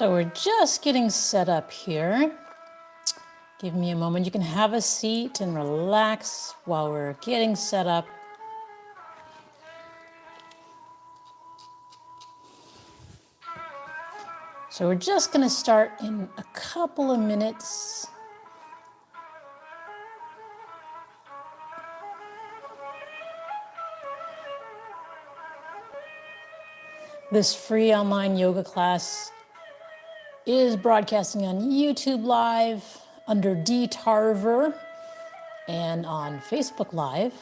So we're just getting set up here. Give me a moment. You can have a seat and relax while we're getting set up. So we're just going to start in a couple of minutes. This free online yoga class is broadcasting on YouTube Live under D. Tarver and on Facebook Live.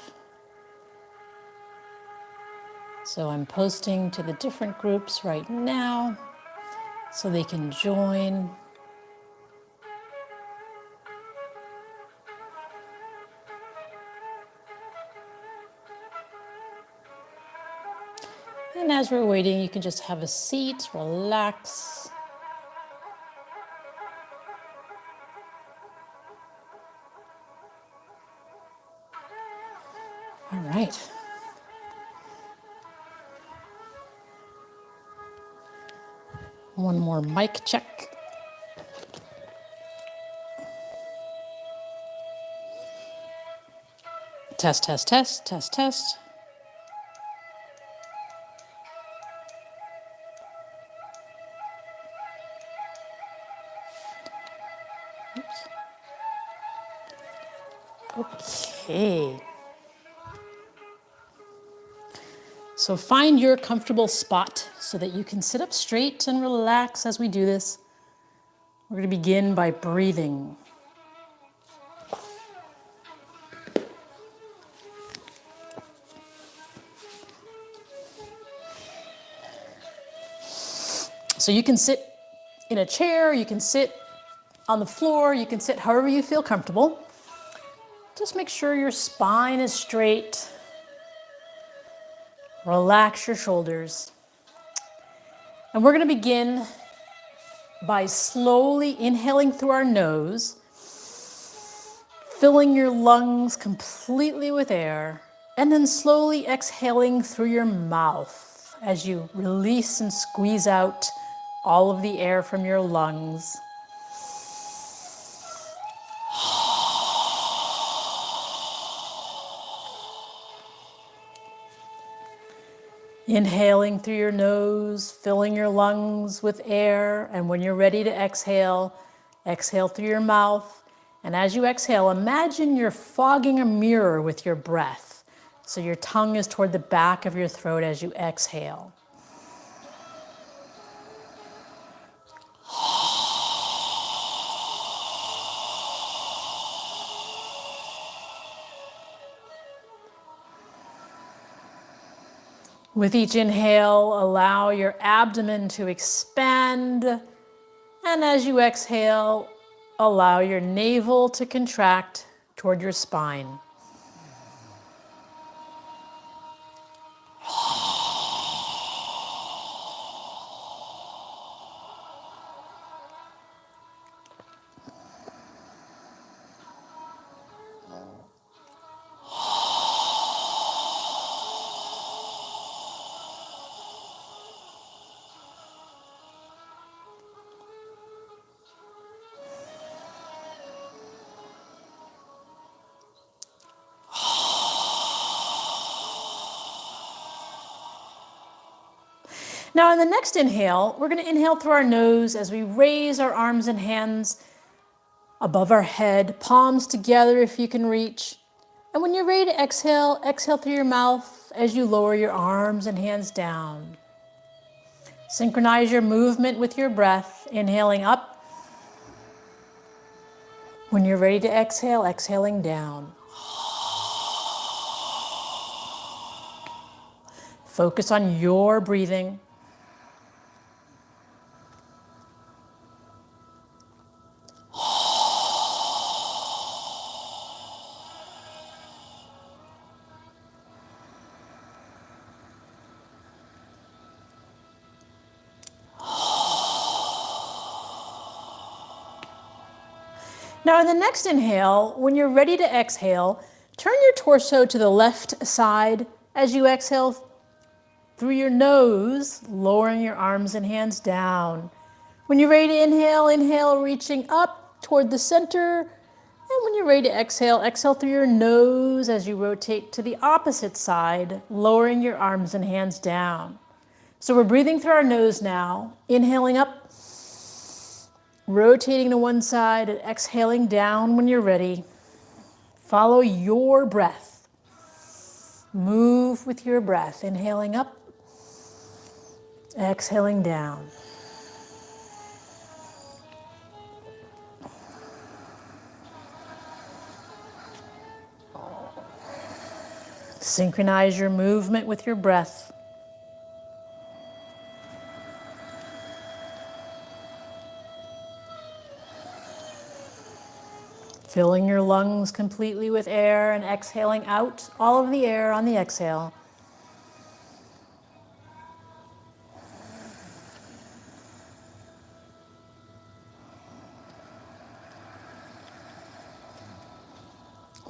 So I'm posting to the different groups right now so they can join. And as we're waiting, you can just have a seat, relax. All right. One more mic check. Test, test, test, test, test. Oops. Okay. So find your comfortable spot so that you can sit up straight and relax as we do this. We're going to begin by breathing. So you can sit in a chair, you can sit on the floor, you can sit however you feel comfortable. Just make sure your spine is straight. Relax your shoulders. And we're going to begin by slowly inhaling through our nose, filling your lungs completely with air, and then slowly exhaling through your mouth as you release and squeeze out all of the air from your lungs. Inhaling through your nose, filling your lungs with air, and when you're ready to exhale, exhale through your mouth. And as you exhale, imagine you're fogging a mirror with your breath. So your tongue is toward the back of your throat as you exhale. With each inhale, allow your abdomen to expand. And as you exhale, allow your navel to contract toward your spine. Now, in the next inhale, we're going to inhale through our nose as we raise our arms and hands above our head, palms together if you can reach. And when you're ready to exhale, exhale through your mouth as you lower your arms and hands down. Synchronize your movement with your breath, inhaling up. When you're ready to exhale, exhaling down. Focus on your breathing. Now in the next inhale, when you're ready to exhale, turn your torso to the left side as you exhale through your nose, lowering your arms and hands down. When you're ready to inhale, inhale, reaching up toward the center. And when you're ready to exhale, exhale through your nose as you rotate to the opposite side, lowering your arms and hands down. So we're breathing through our nose now, inhaling up, rotating to one side, and exhaling down when you're ready. Follow your breath. Move with your breath, inhaling up, exhaling down. Synchronize your movement with your breath. Filling your lungs completely with air and exhaling out all of the air on the exhale.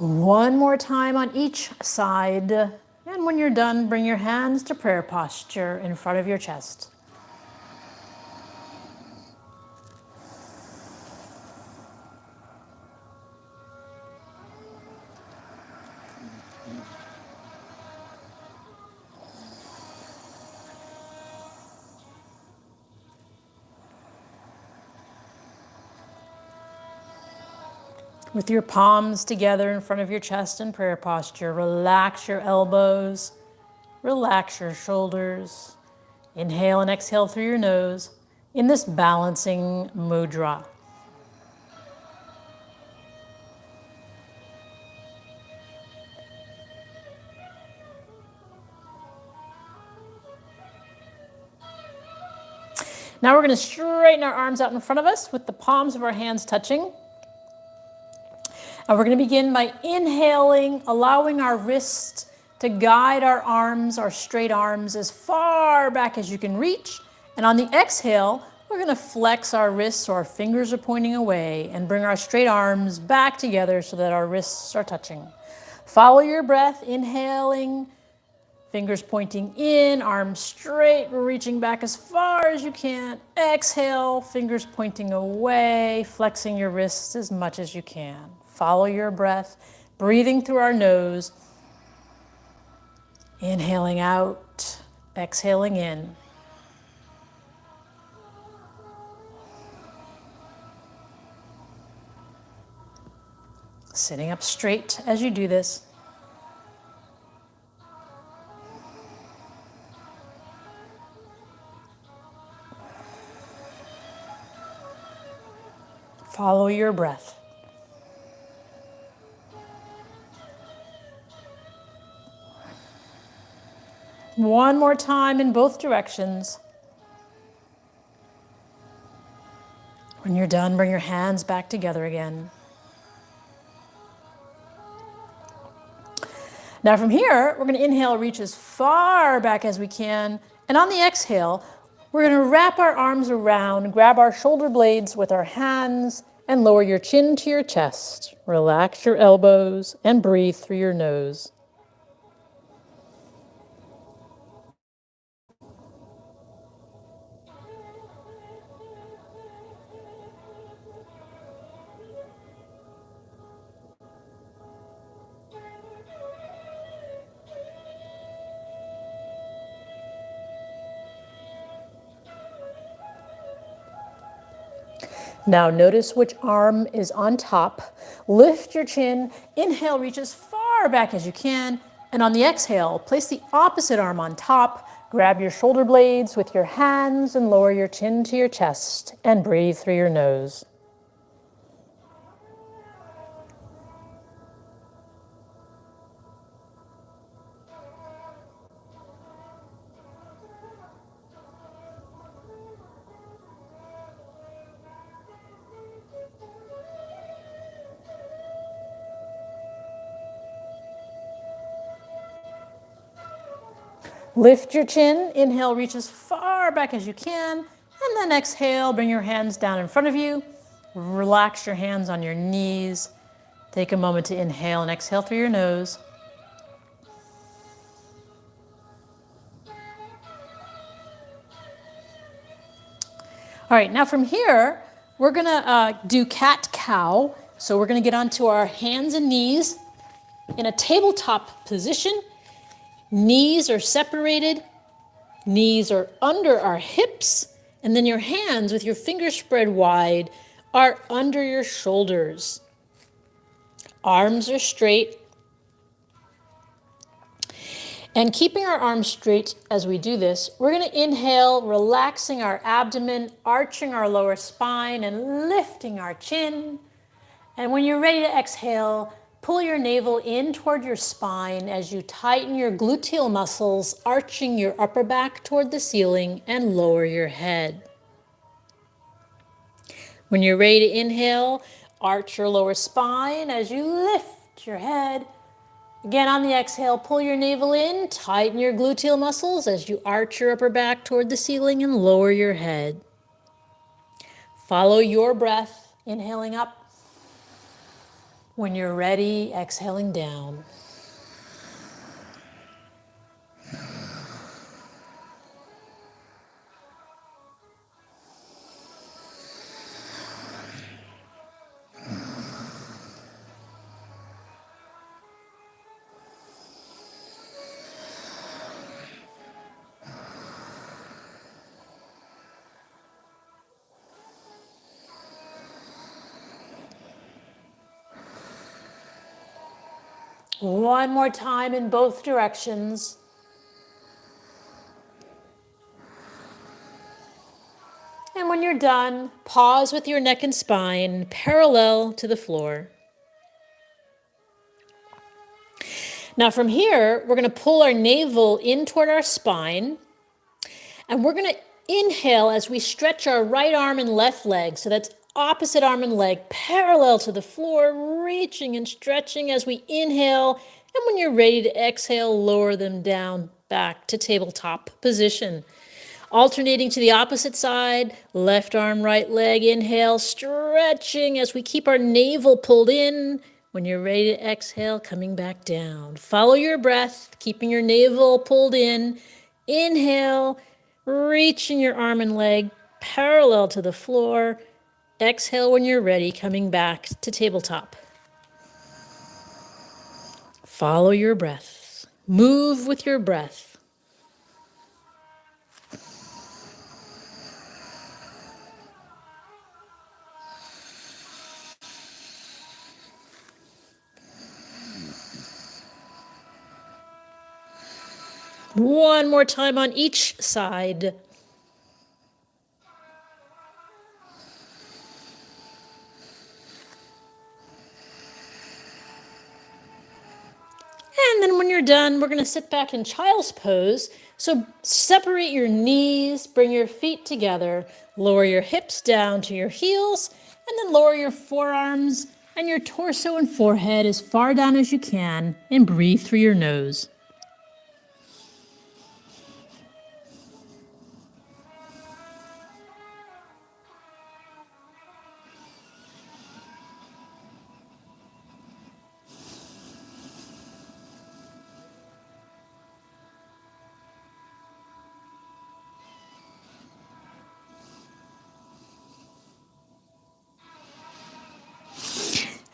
One more time on each side. And when you're done, bring your hands to prayer posture in front of your chest. With your palms together in front of your chest in prayer posture, relax your elbows, relax your shoulders. Inhale and exhale through your nose in this balancing mudra. Now we're going to straighten our arms out in front of us with the palms of our hands touching. And we're going to begin by inhaling, allowing our wrists to guide our arms, our straight arms, as far back as you can reach. And on the exhale, we're going to flex our wrists so our fingers are pointing away and bring our straight arms back together so that our wrists are touching. Follow your breath, inhaling, fingers pointing in, arms straight, reaching back as far as you can. Exhale, fingers pointing away, flexing your wrists as much as you can. Follow your breath, breathing through our nose, inhaling out, exhaling in. Sitting up straight as you do this. Follow your breath. One more time in both directions. When you're done, bring your hands back together again. Now from here, we're going to inhale, reach as far back as we can. And on the exhale, we're going to wrap our arms around, grab our shoulder blades with our hands, and lower your chin to your chest. Relax your elbows and breathe through your nose. Now notice which arm is on top. Lift your chin. Inhale, reach as far back as you can. And on the exhale, place the opposite arm on top. Grab your shoulder blades with your hands and lower your chin to your chest and breathe through your nose. Lift your chin, inhale, reach as far back as you can, and then exhale, bring your hands down in front of you. Relax your hands on your knees. Take a moment to inhale and exhale through your nose. All right, now from here, we're gonna do cat-cow. So we're gonna get onto our hands and knees in a tabletop position. Knees are separated, knees are under our hips, and then your hands with your fingers spread wide are under your shoulders. Arms are straight. And keeping our arms straight as we do this, we're going to inhale, relaxing our abdomen, arching our lower spine, and lifting our chin. And when you're ready to exhale, pull your navel in toward your spine as you tighten your gluteal muscles, arching your upper back toward the ceiling, and lower your head. When you're ready to inhale, arch your lower spine as you lift your head. Again, on the exhale, pull your navel in, tighten your gluteal muscles as you arch your upper back toward the ceiling and lower your head. Follow your breath, inhaling up. When you're ready, exhaling down. One more time in both directions. And when you're done, pause with your neck and spine parallel to the floor. Now from here, we're going to pull our navel in toward our spine, and we're going to inhale as we stretch our right arm and left leg. So that's opposite arm and leg parallel to the floor, reaching and stretching as we inhale. And when you're ready to exhale, lower them down back to tabletop position. Alternating to the opposite side, left arm, right leg, inhale, stretching as we keep our navel pulled in. When you're ready to exhale, coming back down. Follow your breath, keeping your navel pulled in. Inhale, reaching your arm and leg parallel to the floor. Exhale when you're ready, coming back to tabletop. Follow your breath. Move with your breath. One more time on each side. And then when you're done, we're going to sit back in child's pose. So separate your knees, bring your feet together, lower your hips down to your heels, and then lower your forearms and your torso and forehead as far down as you can, and breathe through your nose.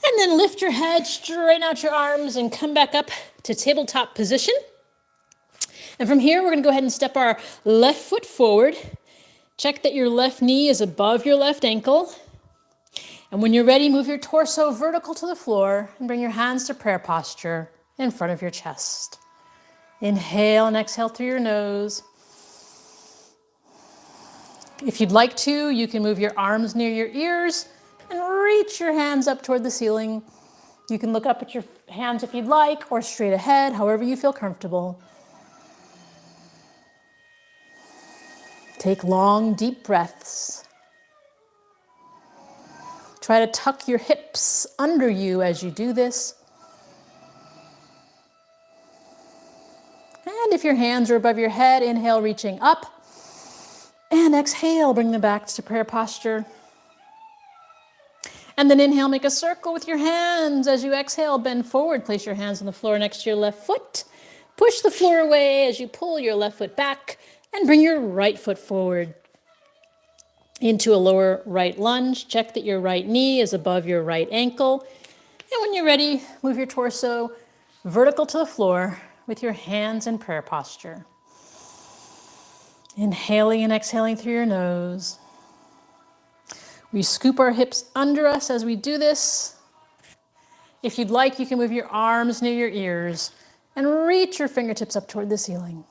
And then lift your head, straighten out your arms, and come back up to tabletop position. And from here, we're going to go ahead and step our left foot forward. Check that your left knee is above your left ankle. And when you're ready, move your torso vertical to the floor and bring your hands to prayer posture in front of your chest. Inhale and exhale through your nose. If you'd like to, you can move your arms near your ears and reach your hands up toward the ceiling. You can look up at your hands if you'd like, or straight ahead, however you feel comfortable. Take long, deep breaths. Try to tuck your hips under you as you do this. And if your hands are above your head, inhale, reaching up. And exhale, bring them back to prayer posture. And then inhale, make a circle with your hands. As you exhale, bend forward. Place your hands on the floor next to your left foot. Push the floor away as you pull your left foot back and bring your right foot forward. into a lower right lunge. Check that your right knee is above your right ankle. And when you're ready, move your torso vertical to the floor with your hands in prayer posture. Inhaling and exhaling through your nose. We scoop our hips under us as we do this. If you'd like, you can move your arms near your ears and reach your fingertips up toward the ceiling.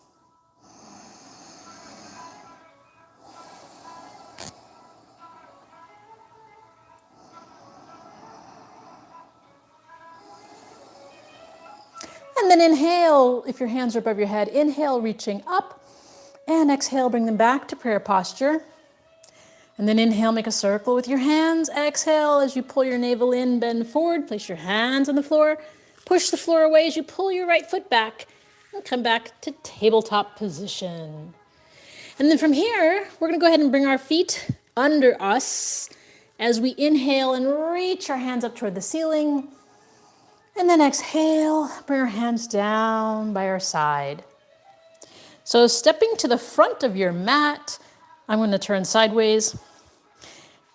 And then inhale, if your hands are above your head, inhale, reaching up, and exhale, bring them back to prayer posture. And then inhale, make a circle with your hands. Exhale, as you pull your navel in, bend forward, place your hands on the floor, push the floor away as you pull your right foot back, and come back to tabletop position. And then from here, we're gonna go ahead and bring our feet under us as we inhale and reach our hands up toward the ceiling. And then exhale, bring our hands down by our side. So stepping to the front of your mat, I'm going to turn sideways.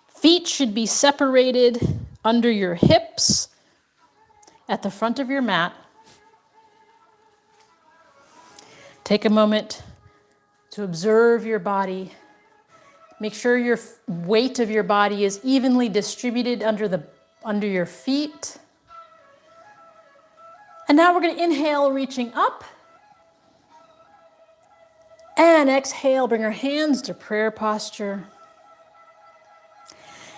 Feet should be separated under your hips at the front of your mat. Take a moment to observe your body. Make sure your weight of your body is evenly distributed under your feet. And now we're going to inhale, reaching up. And exhale, bring our hands to prayer posture.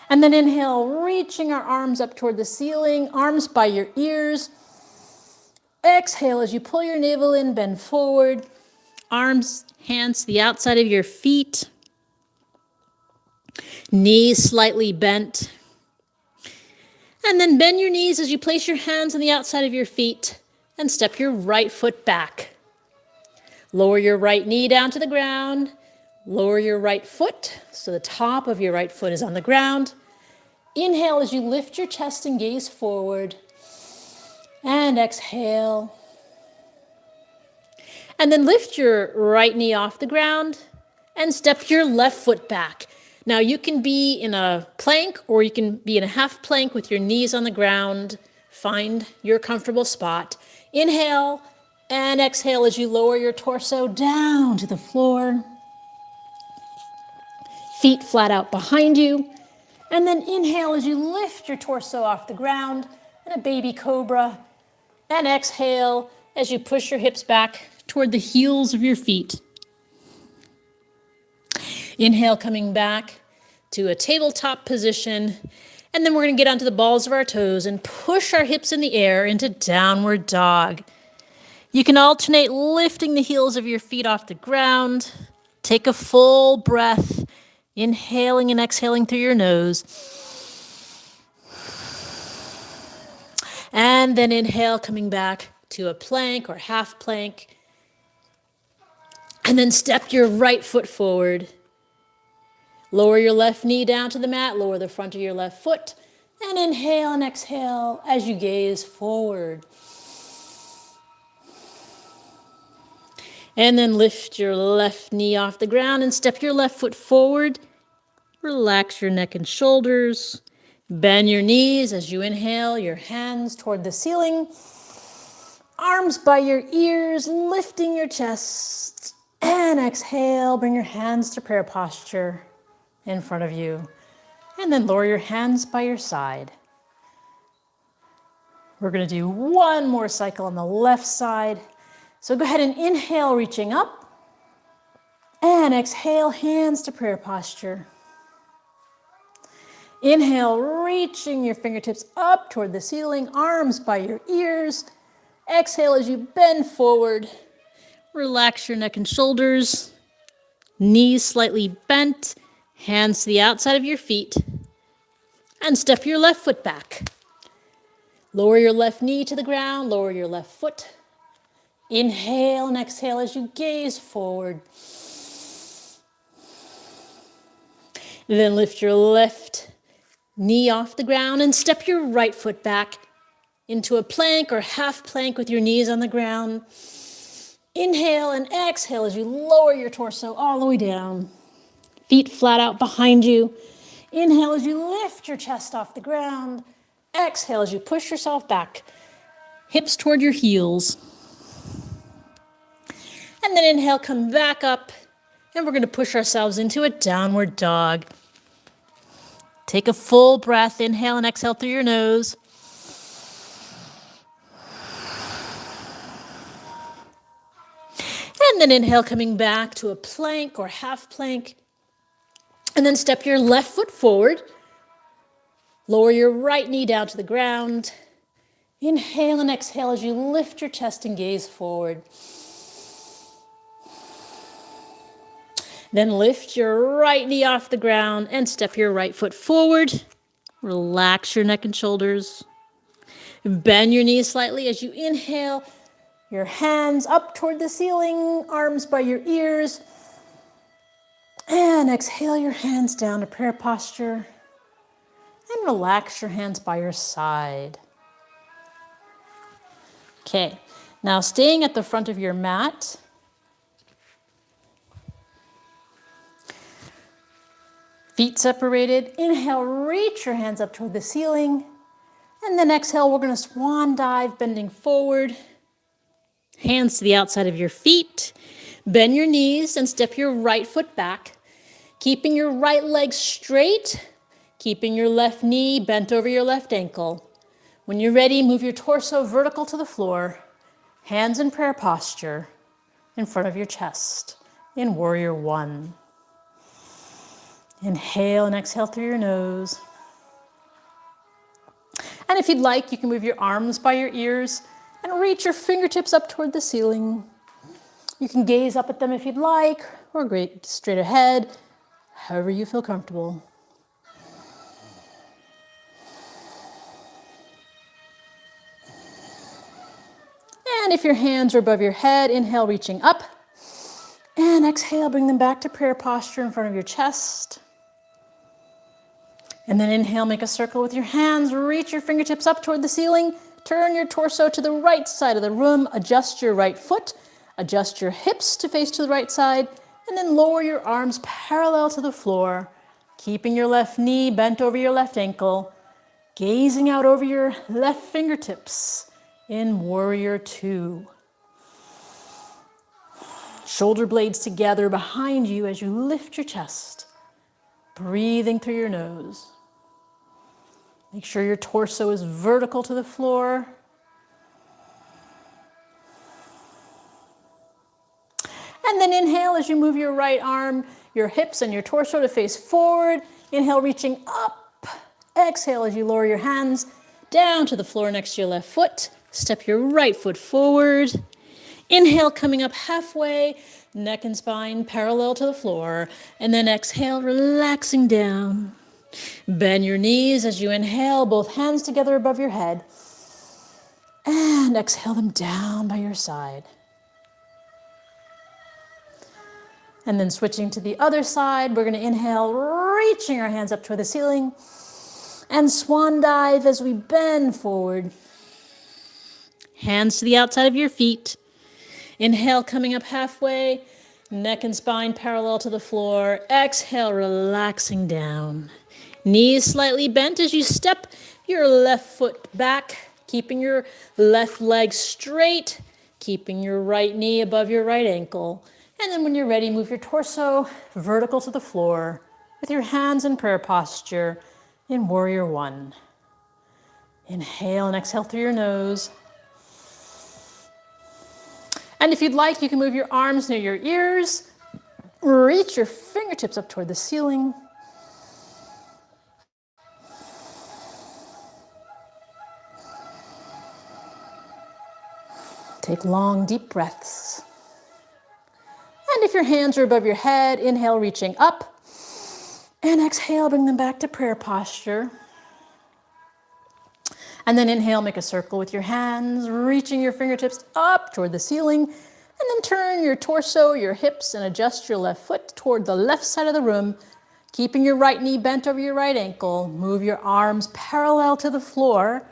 And then inhale, reaching our arms up toward the ceiling, arms by your ears. Exhale, as you pull your navel in, bend forward. Arms, hands to the outside of your feet. Knees slightly bent. And then bend your knees as you place your hands on the outside of your feet and step your right foot back. Lower your right knee down to the ground. Lower your right foot so the top of your right foot is on the ground. Inhale as you lift your chest and gaze forward. And exhale. And then lift your right knee off the ground and step your left foot back. Now you can be in a plank or you can be in a half plank with your knees on the ground. Find your comfortable spot. Inhale and exhale as you lower your torso down to the floor. Feet flat out behind you. And then inhale as you lift your torso off the ground in a baby cobra. And exhale as you push your hips back toward the heels of your feet. Inhale, coming back to a tabletop position. And then we're going to get onto the balls of our toes and push our hips in the air into downward dog. You can alternate lifting the heels of your feet off the ground. Take a full breath, inhaling and exhaling through your nose. And then inhale, coming back to a plank or half plank. And then step your right foot forward. Lower your left knee down to the mat, lower the front of your left foot, and inhale and exhale as you gaze forward. And then lift your left knee off the ground and step your left foot forward. Relax your neck and shoulders. Bend your knees as you inhale, your hands toward the ceiling. Arms by your ears, lifting your chest. And exhale, bring your hands to prayer posture in front of you. And then lower your hands by your side. We're going to do one more cycle on the left side. So go ahead and inhale, reaching up. And exhale, hands to prayer posture. Inhale, reaching your fingertips up toward the ceiling, arms by your ears. Exhale as you bend forward. Relax your neck and shoulders. Knees slightly bent. Hands to the outside of your feet. And step your left foot back. Lower your left knee to the ground. Lower your left foot. Inhale and exhale as you gaze forward. Then lift your left knee off the ground and step your right foot back into a plank or half plank with your knees on the ground. Inhale and exhale as you lower your torso all the way down. Feet flat out behind you. Inhale as you lift your chest off the ground. Exhale as you push yourself back. Hips toward your heels. And then inhale, come back up. And we're going to push ourselves into a downward dog. Take a full breath. Inhale and exhale through your nose. And then inhale, coming back to a plank or half plank. And then step your left foot forward. Lower your right knee down to the ground. Inhale and exhale as you lift your chest and gaze forward. Then lift your right knee off the ground and step your right foot forward. Relax your neck and shoulders. Bend your knees slightly as you inhale. Your hands up toward the ceiling, arms by your ears. And exhale your hands down to prayer posture. And relax your hands by your side. Okay, now staying at the front of your mat. Feet separated. Inhale, reach your hands up toward the ceiling. And then exhale, we're going to swan dive, bending forward. Hands to the outside of your feet. Bend your knees and step your right foot back. Keeping your right leg straight. Keeping your left knee bent over your left ankle. When you're ready, move your torso vertical to the floor. Hands in prayer posture in front of your chest in Warrior One. Inhale and exhale through your nose. And if you'd like, you can move your arms by your ears and reach your fingertips up toward the ceiling. You can gaze up at them if you'd like, or great straight ahead, however you feel comfortable. And if your hands are above your head, inhale, reaching up. And exhale, bring them back to prayer posture in front of your chest. And then inhale, make a circle with your hands, reach your fingertips up toward the ceiling, turn your torso to the right side of the room, adjust your right foot, adjust your hips to face to the right side, and then lower your arms parallel to the floor, keeping your left knee bent over your left ankle, gazing out over your left fingertips in Warrior Two. Shoulder blades together behind you as you lift your chest, breathing through your nose. Make sure your torso is vertical to the floor. And then inhale as you move your right arm, your hips and your torso to face forward. Inhale, reaching up. Exhale as you lower your hands down to the floor next to your left foot. Step your right foot forward. Inhale, coming up halfway, neck and spine parallel to the floor. And then exhale, relaxing down. Bend your knees as you inhale, both hands together above your head. And exhale them down by your side. And then switching to the other side, we're going to inhale, reaching our hands up toward the ceiling. And swan dive as we bend forward. Hands to the outside of your feet. Inhale, coming up halfway, neck and spine parallel to the floor. Exhale, relaxing down. Knees slightly bent as you step your left foot back, keeping your left leg straight, keeping your right knee above your right ankle. And then when you're ready, move your torso vertical to the floor with your hands in prayer posture in Warrior One. Inhale and exhale through your nose. And if you'd like, you can move your arms near your ears. Reach your fingertips up toward the ceiling. Take long, deep breaths. And if your hands are above your head, inhale, reaching up. And exhale, bring them back to prayer posture. And then inhale, make a circle with your hands, reaching your fingertips up toward the ceiling. And then turn your torso, your hips, and adjust your left foot toward the left side of the room, keeping your right knee bent over your right ankle. Move your arms parallel to the floor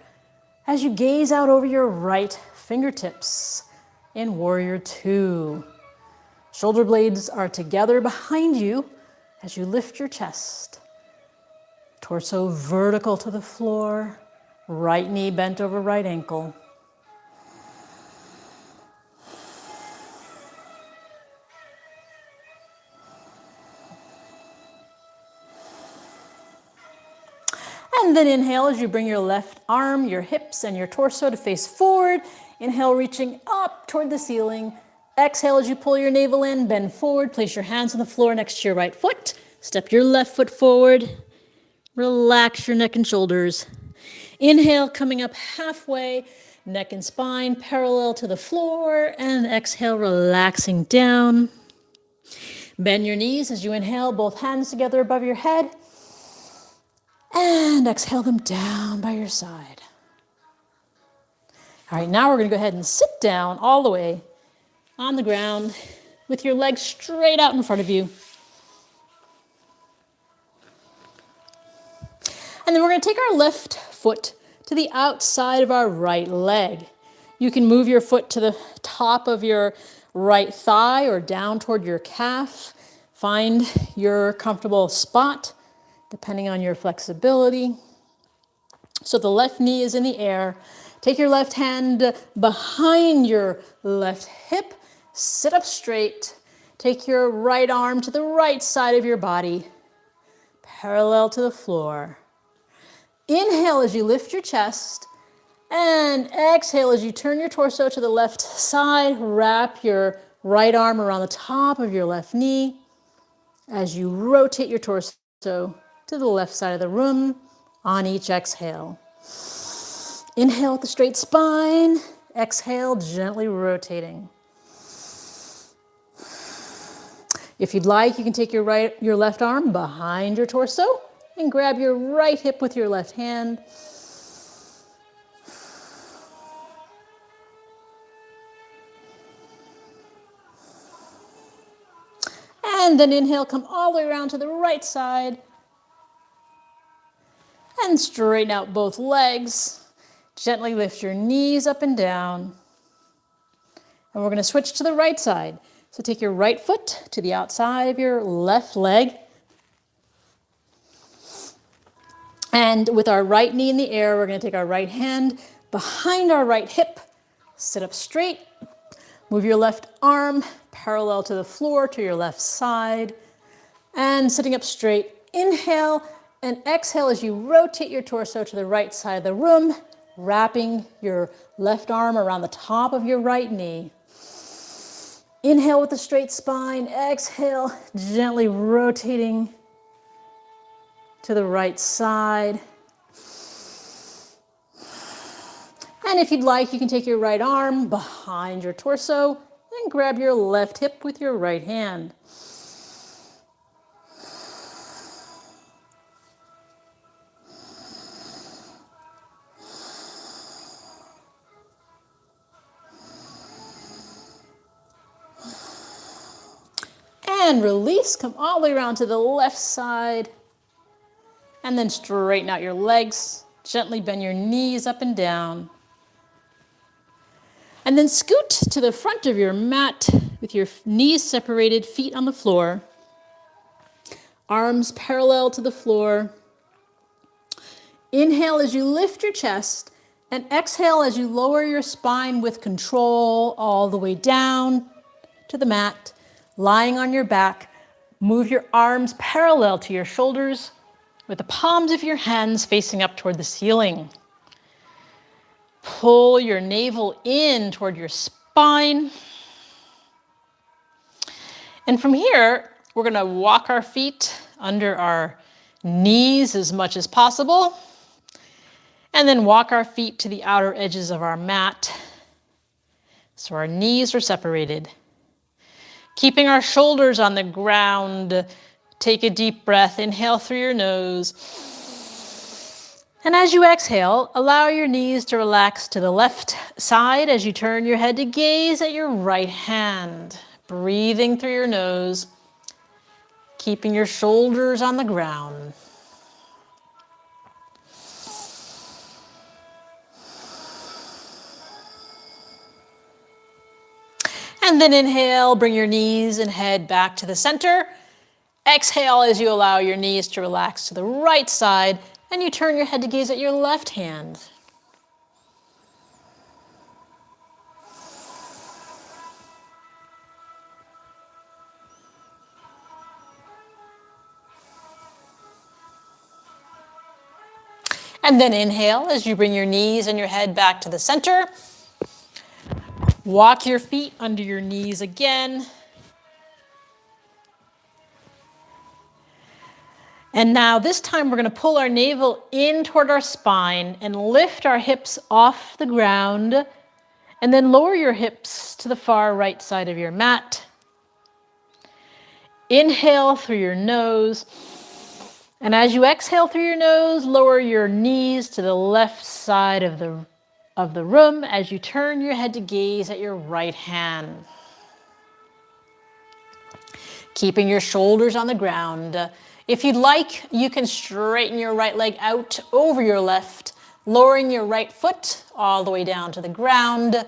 as you gaze out over your right fingertips in Warrior Two. Shoulder blades are together behind you as you lift your chest. Torso vertical to the floor, right knee bent over right ankle. And then inhale as you bring your left arm, your hips, and your torso to face forward. Inhale, reaching up toward the ceiling. Exhale as you pull your navel in, bend forward, place your hands on the floor next to your right foot. Step your left foot forward. Relax your neck and shoulders. Inhale, coming up halfway, neck and spine parallel to the floor. And exhale, relaxing down. Bend your knees as you inhale, both hands together above your head. And exhale them down by your side. All right, now we're going to go ahead and sit down all the way on the ground with your legs straight out in front of you. And then we're going to take our left foot to the outside of our right leg. You can move your foot to the top of your right thigh or down toward your calf. Find your comfortable spot, depending on your flexibility. So the left knee is in the air. Take your left hand behind your left hip. Sit up straight. Take your right arm to the right side of your body, parallel to the floor. Inhale as you lift your chest, and exhale as you turn your torso to the left side. Wrap your right arm around the top of your left knee as you rotate your torso to the left side of the room on each exhale. Inhale with the straight spine. Exhale, gently rotating. If you'd like, you can take your left arm behind your torso and grab your right hip with your left hand. And then inhale, come all the way around to the right side. And straighten out both legs. Gently lift your knees up and down. And we're going to switch to the right side. So take your right foot to the outside of your left leg. And with our right knee in the air, we're going to take our right hand behind our right hip. Sit up straight. Move your left arm parallel to the floor to your left side. And sitting up straight, inhale and exhale as you rotate your torso to the right side of the room, wrapping your left arm around the top of your right knee. Inhale with a straight spine. Exhale, gently rotating to the right side. And if you'd like, you can take your right arm behind your torso and grab your left hip with your right hand. And release, come all the way around to the left side. And then straighten out your legs. Gently bend your knees up and down. And then scoot to the front of your mat with your knees separated, feet on the floor. Arms parallel to the floor. Inhale as you lift your chest, and exhale as you lower your spine with control all the way down to the mat. Lying on your back, move your arms parallel to your shoulders with the palms of your hands facing up toward the ceiling. Pull your navel in toward your spine. And from here, we're going to walk our feet under our knees as much as possible. And then walk our feet to the outer edges of our mat so our knees are separated. Keeping our shoulders on the ground, take a deep breath. Inhale through your nose. And as you exhale, allow your knees to relax to the left side as you turn your head to gaze at your right hand. Breathing through your nose, keeping your shoulders on the ground. And then inhale, bring your knees and head back to the center. Exhale as you allow your knees to relax to the right side and you turn your head to gaze at your left hand. And then inhale as you bring your knees and your head back to the center. Walk your feet under your knees again. And now this time we're going to pull our navel in toward our spine and lift our hips off the ground. And then lower your hips to the far right side of your mat. Inhale through your nose. And as you exhale through your nose, lower your knees to the left side of the room as you turn your head to gaze at your right hand. Keeping your shoulders on the ground. If you'd like, you can straighten your right leg out over your left, lowering your right foot all the way down to the ground,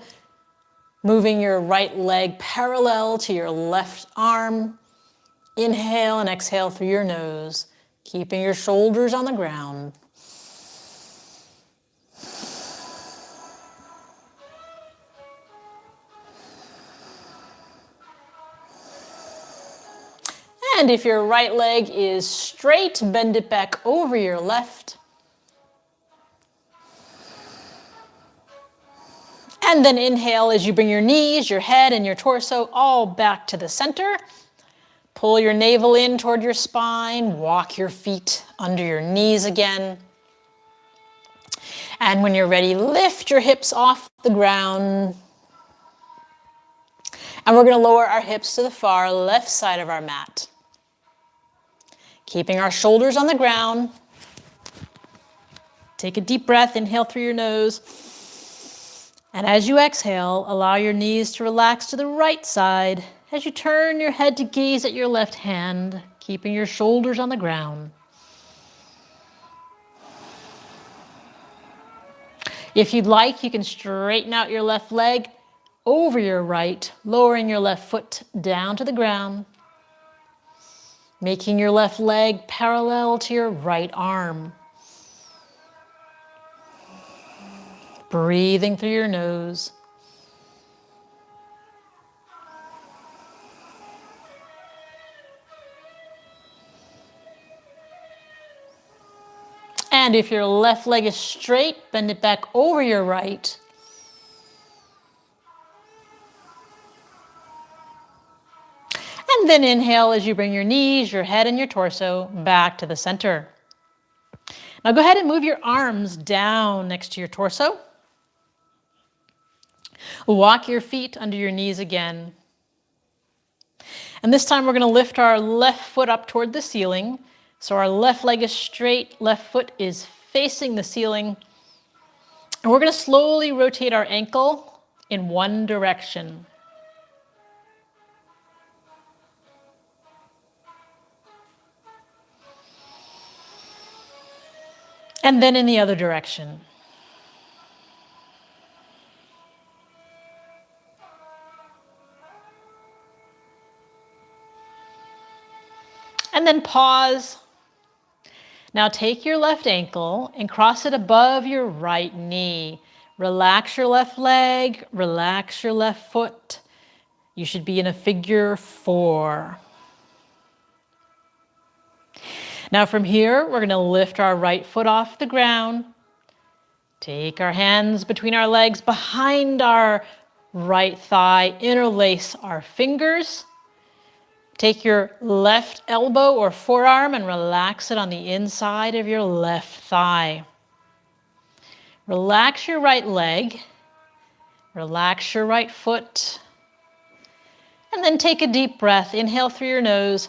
moving your right leg parallel to your left arm. Inhale and exhale through your nose, keeping your shoulders on the ground. And if your right leg is straight, bend it back over your left. And then inhale as you bring your knees, your head, and your torso all back to the center. Pull your navel in toward your spine. Walk your feet under your knees again. And when you're ready, lift your hips off the ground. And we're going to lower our hips to the far left side of our mat. Keeping our shoulders on the ground. Take a deep breath, inhale through your nose. And as you exhale, allow your knees to relax to the right side as you turn your head to gaze at your left hand, keeping your shoulders on the ground. If you'd like, you can straighten out your left leg over your right, lowering your left foot down to the ground, making your left leg parallel to your right arm. Breathing through your nose. And if your left leg is straight, bend it back over your right. And then inhale as you bring your knees, your head, and your torso back to the center. Now go ahead and move your arms down next to your torso. Walk your feet under your knees again. And this time we're going to lift our left foot up toward the ceiling. So our left leg is straight, left foot is facing the ceiling. And we're going to slowly rotate our ankle in one direction. And then in the other direction. And then pause. Now take your left ankle and cross it above your right knee. Relax your left leg, relax your left foot. You should be in a figure 4. Now from here, we're going to lift our right foot off the ground. Take our hands between our legs behind our right thigh, interlace our fingers. Take your left elbow or forearm and relax it on the inside of your left thigh. Relax your right leg. Relax your right foot. And then take a deep breath. Inhale through your nose.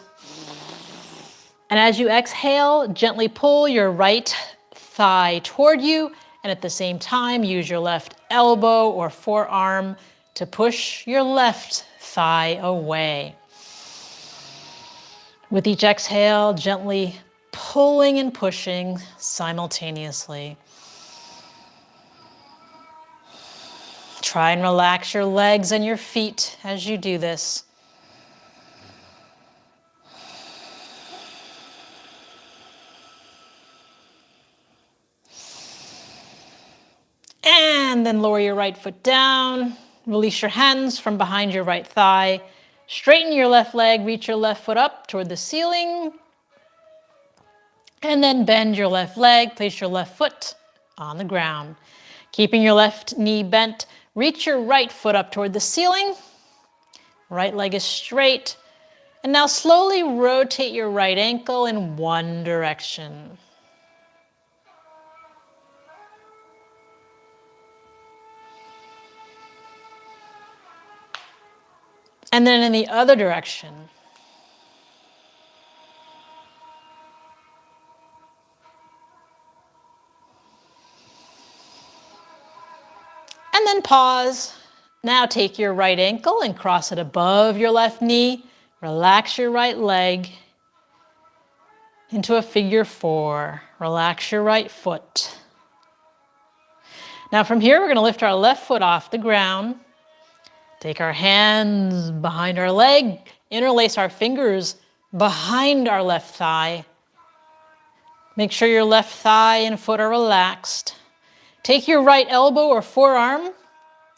And as you exhale, gently pull your right thigh toward you. And at the same time, use your left elbow or forearm to push your left thigh away. With each exhale, gently pulling and pushing simultaneously. Try and relax your legs and your feet as you do this. And then lower your right foot down. Release your hands from behind your right thigh. Straighten your left leg, reach your left foot up toward the ceiling. And then bend your left leg, place your left foot on the ground. Keeping your left knee bent, reach your right foot up toward the ceiling. Right leg is straight. And now slowly rotate your right ankle in one direction. And then in the other direction. And then pause. Now take your right ankle and cross it above your left knee. Relax your right leg into a figure 4. Relax your right foot. Now from here, we're going to lift our left foot off the ground. Take our hands behind our leg. Interlace our fingers behind our left thigh. Make sure your left thigh and foot are relaxed. Take your right elbow or forearm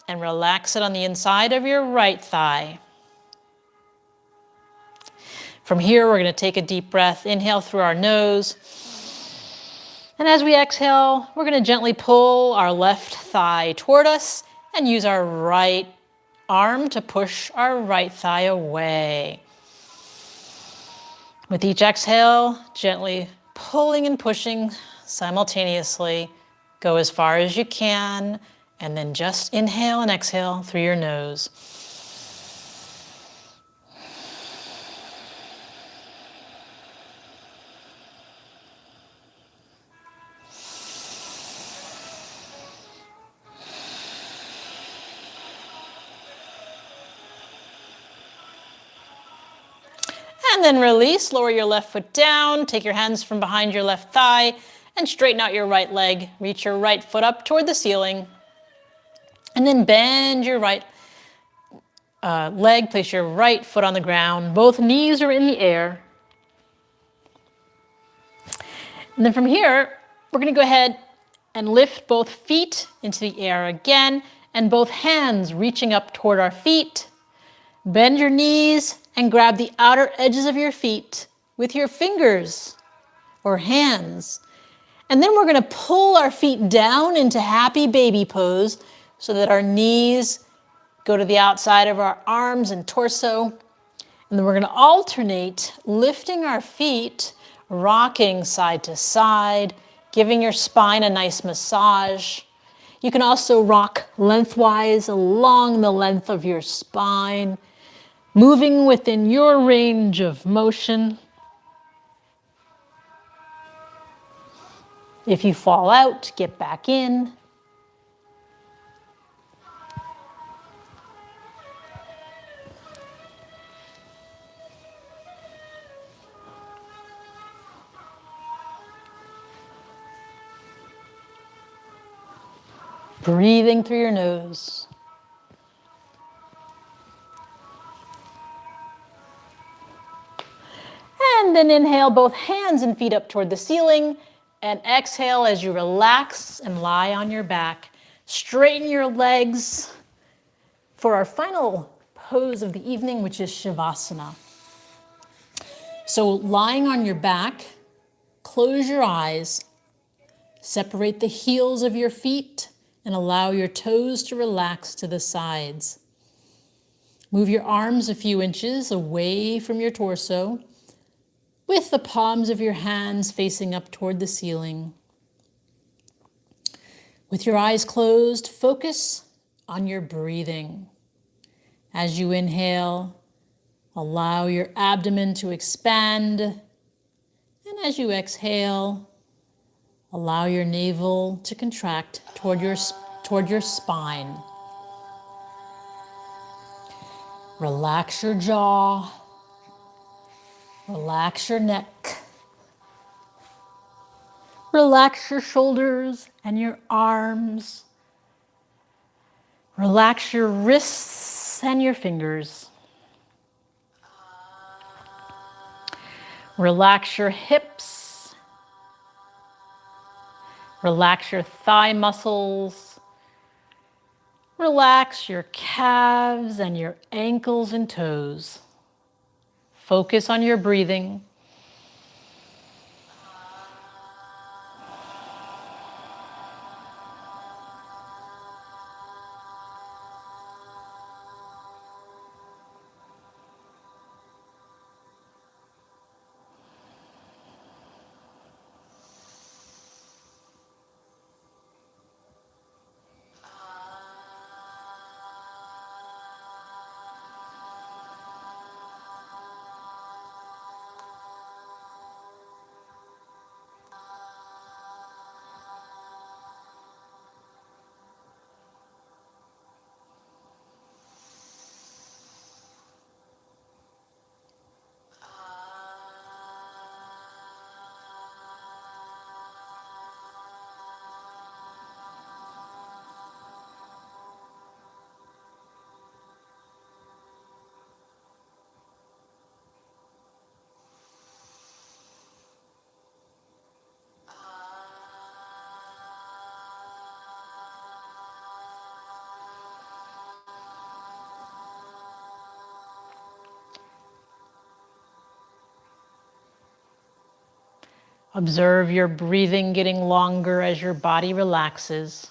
and relax it on the inside of your right thigh. From here, we're going to take a deep breath. Inhale through our nose. And as we exhale, we're going to gently pull our left thigh toward us and use our right arm to push our right thigh away. With each exhale, gently pulling and pushing simultaneously. Go as far as you can, and then just inhale and exhale through your nose. And then release, lower your left foot down, take your hands from behind your left thigh, and straighten out your right leg. Reach your right foot up toward the ceiling. And then bend your right leg, place your right foot on the ground. Both knees are in the air. And then from here, we're going to go ahead and lift both feet into the air again, and both hands reaching up toward our feet. Bend your knees and grab the outer edges of your feet with your fingers or hands. And then we're going to pull our feet down into happy baby pose so that our knees go to the outside of our arms and torso. And then we're going to alternate lifting our feet, rocking side to side, giving your spine a nice massage. You can also rock lengthwise along the length of your spine, moving within your range of motion. If you fall out, get back in. Breathing through your nose. And then inhale both hands and feet up toward the ceiling. And exhale as you relax and lie on your back. Straighten your legs for our final pose of the evening, which is Shavasana. So lying on your back, close your eyes, separate the heels of your feet, and allow your toes to relax to the sides. Move your arms a few inches away from your torso, with the palms of your hands facing up toward the ceiling. With your eyes closed, focus on your breathing. As you inhale, allow your abdomen to expand. And as you exhale, allow your navel to contract toward your spine. Relax your jaw. Relax your neck. Relax your shoulders and your arms. Relax your wrists and your fingers. Relax your hips. Relax your thigh muscles. Relax your calves and your ankles and toes. Focus on your breathing. Observe your breathing getting longer as your body relaxes.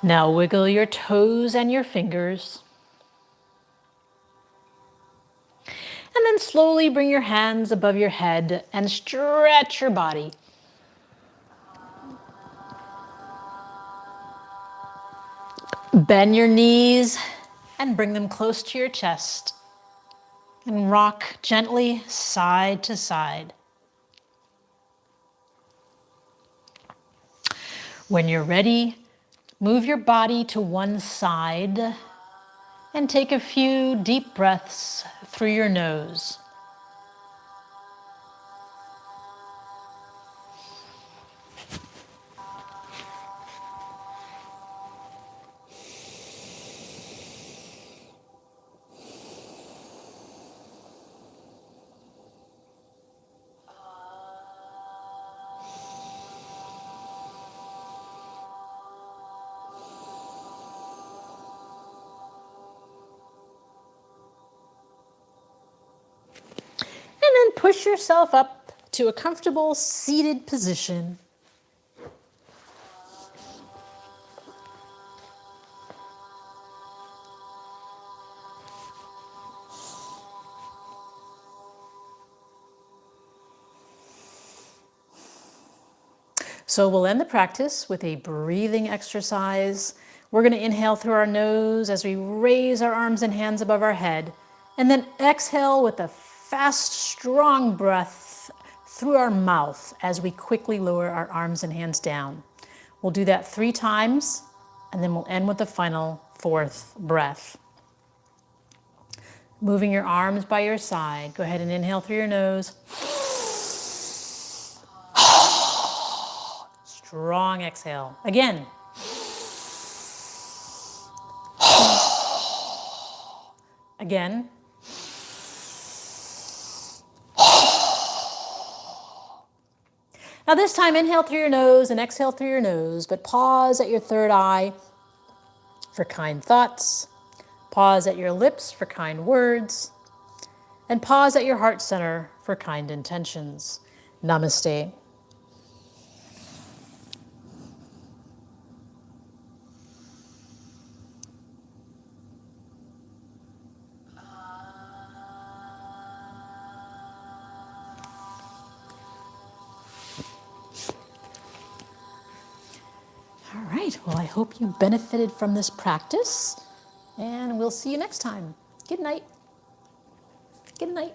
Now wiggle your toes and your fingers. And then slowly bring your hands above your head and stretch your body. Bend your knees and bring them close to your chest. And rock gently side to side. When you're ready, move your body to one side and take a few deep breaths through your nose. And then push yourself up to a comfortable seated position. So we'll end the practice with a breathing exercise. We're going to inhale through our nose as we raise our arms and hands above our head, and then exhale with a fast, strong breath through our mouth as we quickly lower our arms and hands down. We'll do that 3 times, and then we'll end with the final 4th breath. Moving your arms by your side. Go ahead and inhale through your nose. Strong exhale. Again. Again. Now this time, inhale through your nose and exhale through your nose, but pause at your third eye for kind thoughts. Pause at your lips for kind words. And pause at your heart center for kind intentions. Namaste. All right, well, I hope you benefited from this practice, and we'll see you next time. Good night. Good night.